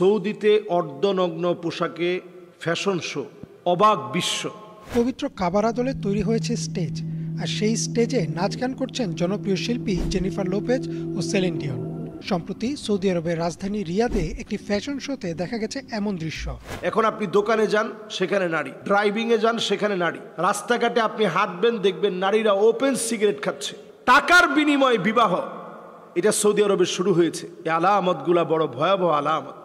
সৌদিতে অর্ধনগ্ন পোশাকে fashion show, অবাক বিশ্ব। পবিত্র কাবার আদলে তৈরি হয়েছে স্টেজ, আর সেই স্টেজে নাচ গান করছেন জনপ্রিয় শিল্পী জেনিফার লোপেজ ও সেলিন ডিয়ন। সম্প্রতি সৌদি আরবের রাজধানী রিয়াদে একটি ফ্যাশন শোতে দেখা গেছে এমন দৃশ্য। এখন আপনি দোকানে যান, সেখানে নারী, ড্রাইভিংয়ে যান, সেখানে নারী, রাস্তাঘাটে আপনি হাঁটবেন, দেখবেন নারীরা ওপেন সিগারেট খাচ্ছে। টাকার বিনিময়ে বিবাহ, এটা সৌদি আরবে শুরু হয়েছে। এই আলামতগুলা বড় ভয়াবহ আলামত।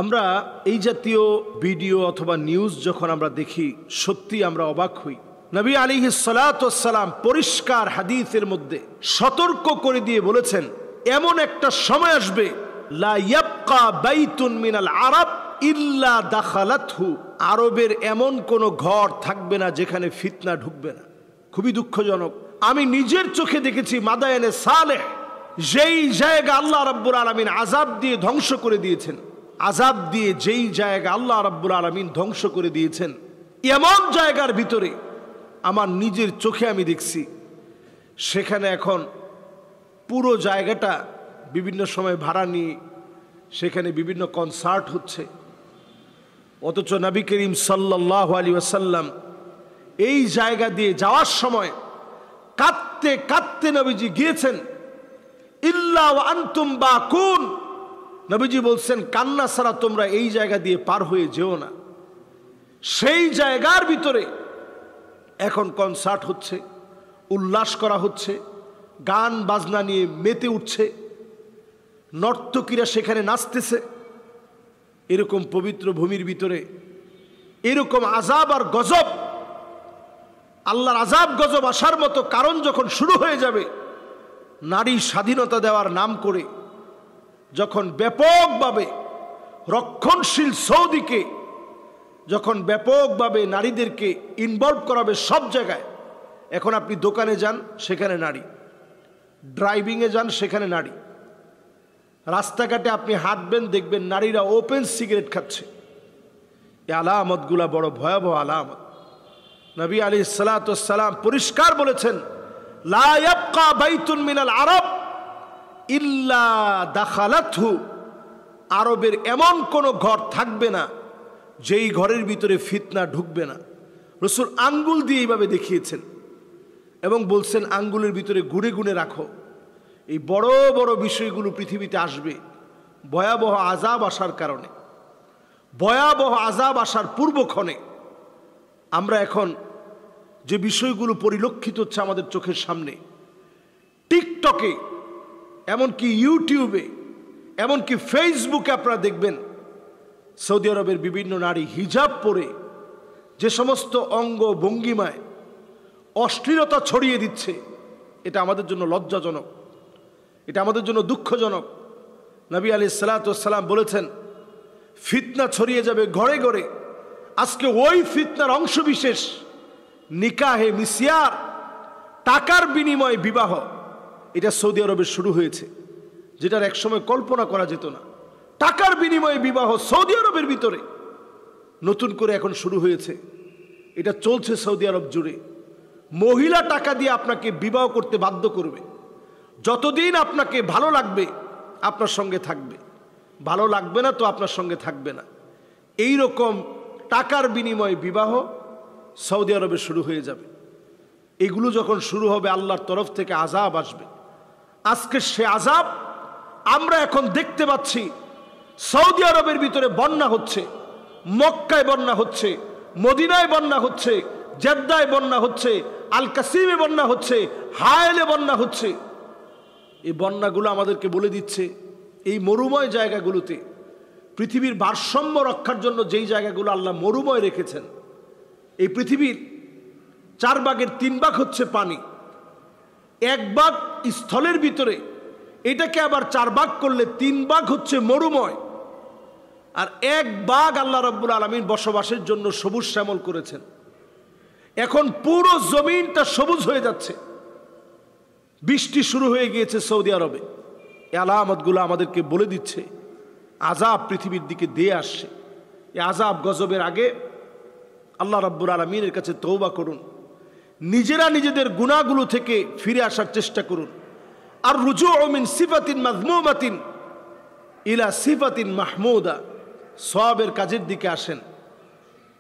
আমরা এই জাতীয় ভিডিও অথবা নিউজ যখন আমরা দেখি, সত্যি আমরা অবাক হই। নবী আলাইহিস সালাতু ওয়াস সালাম পরিষ্কার হাদিসের মধ্যে সতর্ক করে দিয়ে বলেছেন, এমন একটা সময় আসবে লা ইয়াবকা বাইতুন মিনাল আরব ইল্লা দাখালাতহু, আরবের এমন কোন ঘর থাকবে না যেখানে ফিতনা ঢুকবে না। খুবই দুঃখজনক। আমি নিজের চোখে দেখেছি মাদায়েনে সালেহ, যেই জায়গা আল্লাহ রাব্বুল আলামিন আযাব দিয়ে ধ্বংস করে দিয়েছেন, আযাব দিয়ে যেই জায়গা আল্লাহ রাব্বুল আলামিন ধ্বংস করে দিয়েছেন, এমন জায়গার ভিতরে আমার নিজের চোখে আমি দেখছি, সেখানে এখন পুরো জায়গাটা বিভিন্ন সময় ভাড়া নিয়ে সেখানে বিভিন্ন কনসার্ট হচ্ছে। অথচ নবী করিম সাল্লাল্লাহু আলাইহি ওয়াসাল্লাম এই জায়গা দিয়ে যাওয়ার সময় কাঁদতে কাঁদতে নবীজি গিয়েছেন। ইল্লা ওয়া আনতুম বাকুন, নবীজি বলছেন কান্না ছাড়া তোমরা এই জায়গা দিয়ে পার হয়ে যেও না। সেই জায়গার ভিতরে এখন কনসার্ট হচ্ছে, উল্লাস করা হচ্ছে, গান বাজনা নিয়ে মেতে উঠছে, নর্তকীরা সেখানে নাচতেছে। এরকম পবিত্র ভূমির ভিতরে এরকম আযাব আর গজব, আল্লাহর আযাব গজব আসার মতো কারণ যখন শুরু হয়ে যাবে, নারী স্বাধীনতা দেওয়ার নাম করে যখন ব্যাপকভাবে রক্ষণশীল সৌদিকে যখন ব্যাপকভাবে নারীদেরকে ইনভলভ করাবে সব জায়গায়। এখন আপনি দোকানে যান, সেখানে নারী, ড্রাইভিংয়ে যান, সেখানে নারী, রাস্তাঘাটে আপনি হাঁটবেন, দেখবেন নারীরা ওপেন সিগারেট খাচ্ছে। এই আলামতগুলা বড় ভয়াবহ আলামত। নবী আলাইহিস সালাতু ওয়াস সালাম পরিষ্কার বলেছেন, লা ইয়াবকা বাইতুন মিনাল আরব ইল্লা দাখালাতহু, আরবের এমন কোন ঘর থাকবে না যেই ঘরের ভিতরে ফিতনা ঢুকবে না। রাসূল আঙ্গুল দিয়ে এইভাবে দেখিয়েছেন এবং বলছেন আঙ্গুলের ভিতরে গুণে গুণে রাখো। এই বড় বড় বিষয়গুলো পৃথিবীতে আসবে ভয়াবহ আযাব আসার কারণে, ভয়াবহ আযাব আসার পূর্বক্ষণে। আমরা এখন যে বিষয়গুলো পরিলক্ষিত হচ্ছে আমাদের চোখের সামনে, টিকটকে, এমনকি ইউটিউবে, এমনকি ফেসবুকে আপনারা দেখবেন সৌদি আরবের বিভিন্ন নারী হিজাব পরে যে সমস্ত অঙ্গ ভঙ্গিমায় অশ্লীলতা ছড়িয়ে দিচ্ছে। এটা আমাদের জন্য লজ্জাজনক, এটা আমাদের জন্য দুঃখজনক। নবী আলাইহিস সালাতু ওয়াস সালাম বলেছেন, ফিতনা ছড়িয়ে যাবে ঘরে ঘরে। আজকে ওই ফিতনার অংশ বিশেষ নিকাহে মিসিয়ার, টাকার বিনিময়ে বিবাহ, এটা সৌদি আরবে শুরু হয়েছে, যেটার একসময় কল্পনা করা যেত না। টাকার বিনিময়ে বিবাহ সৌদি আরবের ভিতরে নতুন করে এখন শুরু হয়েছে। এটা চলছে সৌদি আরব জুড়ে। মহিলা টাকা দিয়ে আপনাকে বিবাহ করতে বাধ্য করবে। যতদিন আপনাকে ভালো লাগবে আপনার সঙ্গে থাকবে, ভালো লাগবে না তো আপনার সঙ্গে থাকবে না। এই রকম টাকার বিনিময়ে বিবাহ সৌদি আরবে শুরু হয়ে যাবে। এগুলো যখন শুরু হবে, আল্লাহর তরফ থেকে আযাব আসবে। আজকে সে আযাব আমরা এখন দেখতে পাচ্ছি। সৌদি আরবের ভিতরে বন্যা হচ্ছে, মক্কায় বন্যা হচ্ছে, মদিনায় বন্যা হচ্ছে, জেদ্দায় বন্যা হচ্ছে, আল কাসিমে বন্যা হচ্ছে, হায়েলে বন্যা হচ্ছে। এই বন্যাগুলো আমাদেরকে বলে দিচ্ছে এই মরুময় জায়গাগুলোতে পৃথিবীর ভারসাম্য রক্ষার জন্য যেই জায়গাগুলো আল্লাহ মরুময় রেখেছেন, এই পৃথিবীর 4 ভাগের 3 ভাগ হচ্ছে পানি, 1 ভাগ স্থলের ভিতরে, এটাকে আবার 4 ভাগ করলে 3 ভাগ হচ্ছে মরুময়, আর 1 ভাগ আল্লাহ রাব্বুল আলামিন বসবাসের জন্য সবুজ শ্যামল করেছেন। এখন পুরো জমিনটা সবুজ হয়ে যাচ্ছে, বৃষ্টি শুরু হয়ে গিয়েছে সৌদি আরবে। এই আলামতগুলো আমাদেরকে বলে দিচ্ছে আযাব পৃথিবীর দিকে দিয়ে আসছে। এই আযাব গজবের আগে আল্লাহ রাব্বুল আলামিনের কাছে তওবা করুন, নিজেরা নিজেদের গুনাহগুলো থেকে ফিরে আসার চেষ্টা করুন। আর রুজুউ মিন সিফাতিন মাযমুমাতিন ইলা সিফাতিন মাহমুদা, সওয়াবের কাজের দিকে আসেন।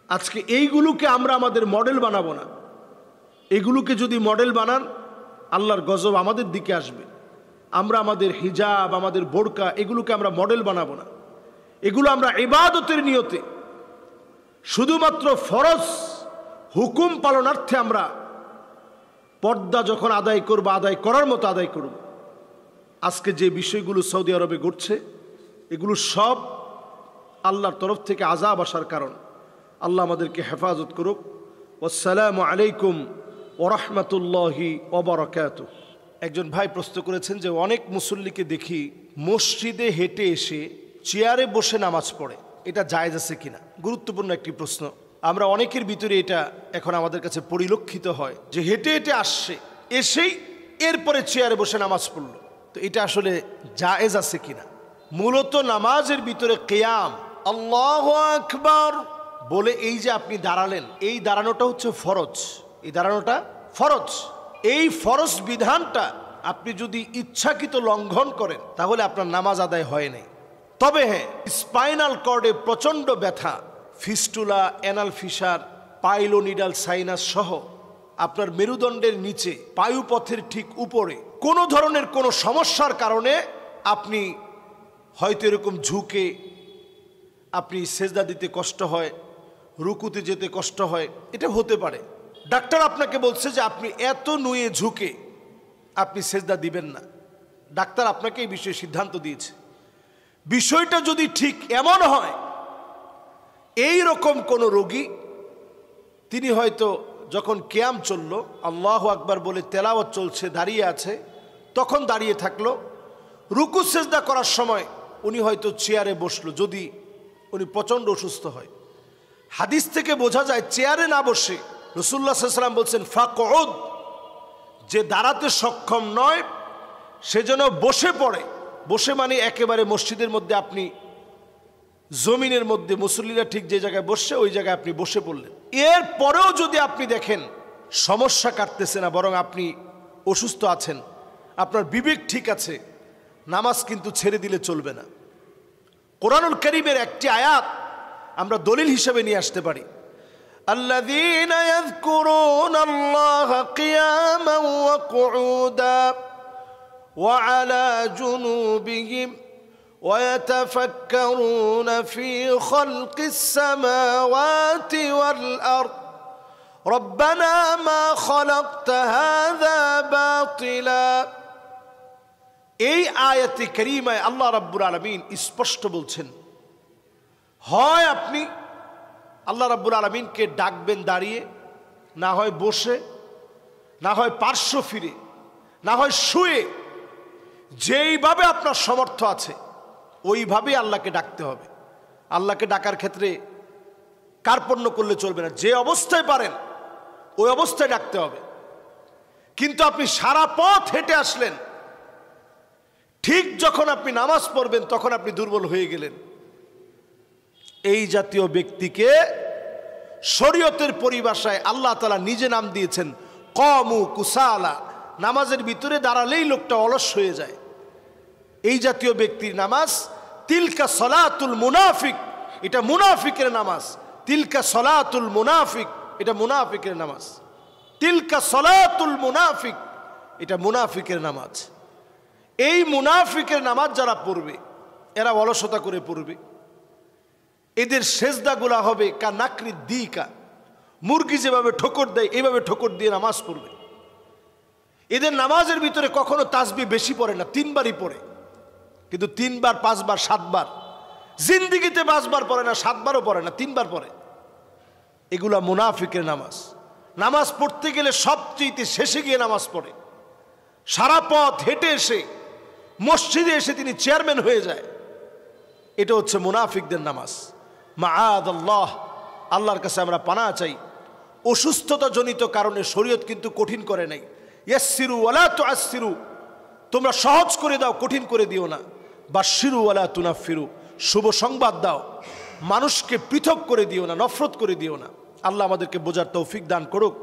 আজকে এইগুলোকে আমরা আমাদের মডেল বানাবো না। এগুলোকে যদি মডেল বানান, আল্লাহর গজব আমাদের দিকে আসবে। আমরা আমাদের হিজাব, আমাদের বোরকা, এগুলোকে আমরা মডেল বানাবো না। এগুলো আমরা ইবাদতের নিয়তে, শুধুমাত্র ফরজ হুকুম পালনার্থে আমরা পর্দা যখন আদায় করব, আদায় করার মতো আদায় করব। আজকে যে বিষয়গুলো সৌদি আরবে ঘটছে, এগুলো সব আল্লাহর তরফ থেকে আযাব আসার কারণ। আল্লাহ আমাদেরকে হেফাজত করুক। আসসালামু আলাইকুম ওয়া রাহমাতুল্লাহি ওয়া বারাকাতুহু। একজন ভাই প্রশ্ন করেছেন যে অনেক মুসল্লিকে দেখি মসজিদে হেঁটে এসে চেয়ারে বসে নামাজ পড়ে, এটা জায়েজ আছে কিনা? গুরুত্বপূর্ণ একটি প্রশ্ন। আমরা অনেকের ভিতরে এটা এখন আমাদের কাছে পরিলক্ষিত হয় যে হেঁটে হেঁটে আসছে, এসেই এরপরে চেয়ারে বসে নামাজ পড়লো। তো এটা আসলে জায়েজ আছে কিনা? মূলত নামাজের ভিতরে কিয়াম, আল্লাহু আকবার বলে এই যে আপনি দাঁড়ালেন, এই দাঁড়ানোটা হচ্ছে ফরজ। এই দাঁড়ানোটা ফরজ। এই ফরজ বিধানটা আপনি যদি ইচ্ছাকৃত লঙ্ঘন করেন তাহলে আপনার নামাজ আদায় হয় নাই। তবে হ্যাঁ, স্পাইনাল কর্ডে প্রচণ্ড ব্যথা, fistula, anal Fischer, pilonidal sinus সহ আপনার মেরুদণ্ডের নিচে পায়ুপথের ঠিক উপরে কোনো ধরনের কোনো সমস্যার কারণে আপনি হয়তো এরকম ঝুঁকে আপনি সেজদা দিতে কষ্ট হয়, রুকুতে যেতে কষ্ট হয়, এটা হতে পারে। ডাক্তার আপনাকে বলছে যে আপনি এত নুয়ে ঝুঁকে আপনি সেজদা দিবেন না। ডাক্তার আপনাকে এই বিষয়ে সিদ্ধান্ত দিয়েছে। বিষয়টা যদি ঠিক এমন হয়, এই রকম কোনো রোগী, তিনি হয়তো যখন কিয়াম চলল, আল্লাহু আকবার বলে তেলাওয়াত চলছে, দাঁড়িয়ে আছে, তখন দাঁড়িয়ে থাকলো, রুকু সেজদা করার সময় উনি হয়তো চেয়ারে বসলো, যদি উনি প্রচণ্ড অসুস্থ হয়। হাদিস থেকে বোঝা যায় চেয়ারে না বসে রাসূলুল্লাহ সাল্লাল্লাহু আলাইহি ওয়াসাল্লাম বলছেন ফাকউদ, যে দাঁড়াতে সক্ষম নয় সে যেন বসে পড়ে। বসে মানে একেবারে মসজিদের মধ্যে আপনি জমিনের মধ্যে, মুসল্লিরা ঠিক যে জায়গায় বসছে ওই জায়গায় আপনি বসে পড়লেন। এরপরেও যদি আপনি দেখেন সমস্যা কাটতেছে না, বরং আপনি অসুস্থ আছেন, আপনার বিবেক ঠিক আছে, নামাজ কিন্তু ছেড়ে দিলে চলবে না। কোরআনুল কারীমের একটি আয়াত আমরা দলিল হিসেবে নিয়ে আসতে পারি। আল্লাযীনা ইয়াযকুরুনাল্লাহা কিয়ামান ওয়া কুউদা ওয়া আলা জুনুবিহিম ওয়া ইয়াতাফাক্কারুনা ফী খালকিস সামাওয়াতি ওয়াল আরদ রব্বানা মা খালাকতা হাযা বাতিলা। এই আয়াতে কারীমায় আল্লাহ রাব্বুল আলামিন স্পষ্ট বলছেন, হয় আপনি আল্লাহ রাব্বুল আলামিনকে ডাকবেন দাঁড়িয়ে, না হয় বসে, না হয় পার্শ্ব ফিরে, না হয় শুয়ে, যেইভাবে আপনার সামর্থ্য আছে ওইভাবেই আল্লাহকে ডাকতে হবে। আল্লাহকে ডাকার ক্ষেত্রে কার্পণ্য করলে চলবে না, যে অবস্থায় পারেন ওই অবস্থায় ডাকতে হবে। কিন্তু আপনি সারা পথ হেঁটে আসলেন, ঠিক যখন আপনি নামাজ পড়বেন তখন আপনি দুর্বল হয়ে গেলেন, এই জাতীয় ব্যক্তিকে শরীয়তের পরিভাষায় আল্লাহ তাআলা নিজে নাম দিয়েছেন কমু কুসালা। নামাজের ভিতরে দাঁড়ালেই লোকটা অলস হয়ে যায়। এই জাতীয় ব্যক্তির নামাজ তিলকা সলাতুল মুনাফিক, এটা মুনাফিকের নামাজ। তিলকা সলাতুল মুনাফিক, এটা মুনাফিকের নামাজ। তিলকা সলাতুল মুনাফিক, এটা মুনাফিকের নামাজ। এই মুনাফিকের নামাজ যারা পড়বে এরা অলসতা করে পড়বে। এদের সেজদাগুলা হবে কা নাকরি দিকা, মুরগি যেভাবে ঠোকর দেয় এইভাবে ঠোকর দিয়ে নামাজ পড়বে। এদের নামাজের ভিতরে কখনো তাসবিহ বেশি পড়ে না, 3 বারই পড়ে, কিন্তু 3 বার 5 বার 7 বার, জিন্দিগিতে 5 বার পড়ে না, 7 বারও পড়ে না, 3 বার পড়ে। এগুলা মুনাফিকের নামাজ। নামাজ পড়তে গেলে সবচেয়ে শেষে গিয়ে নামাজ পড়ে, সারা পথ হেঁটে এসে মসজিদে এসে তিনি চেয়ারম্যান হয়ে যায়। এটা হচ্ছে মুনাফিকদের নামাজ। মাআযাল্লাহ, আল্লাহর কাছে আমরা পানাহ চাই। অসুস্থতা জনিত কারণে শরীয়ত কিন্তু কঠিন করে নাই। ইয়াসসিরু ওয়ালা তুআসসিরু, তোমরা সহজ করে দাও, কঠিন করে দিও না। বাশশিরু ওয়ালা তুনাফিরু, শুভ সংবাদ দাও, মানুষকে পৃথক করে দিও না, নফরত করে দিও না। আল্লাহ আমাদেরকে বোঝার তৌফিক দান করুক।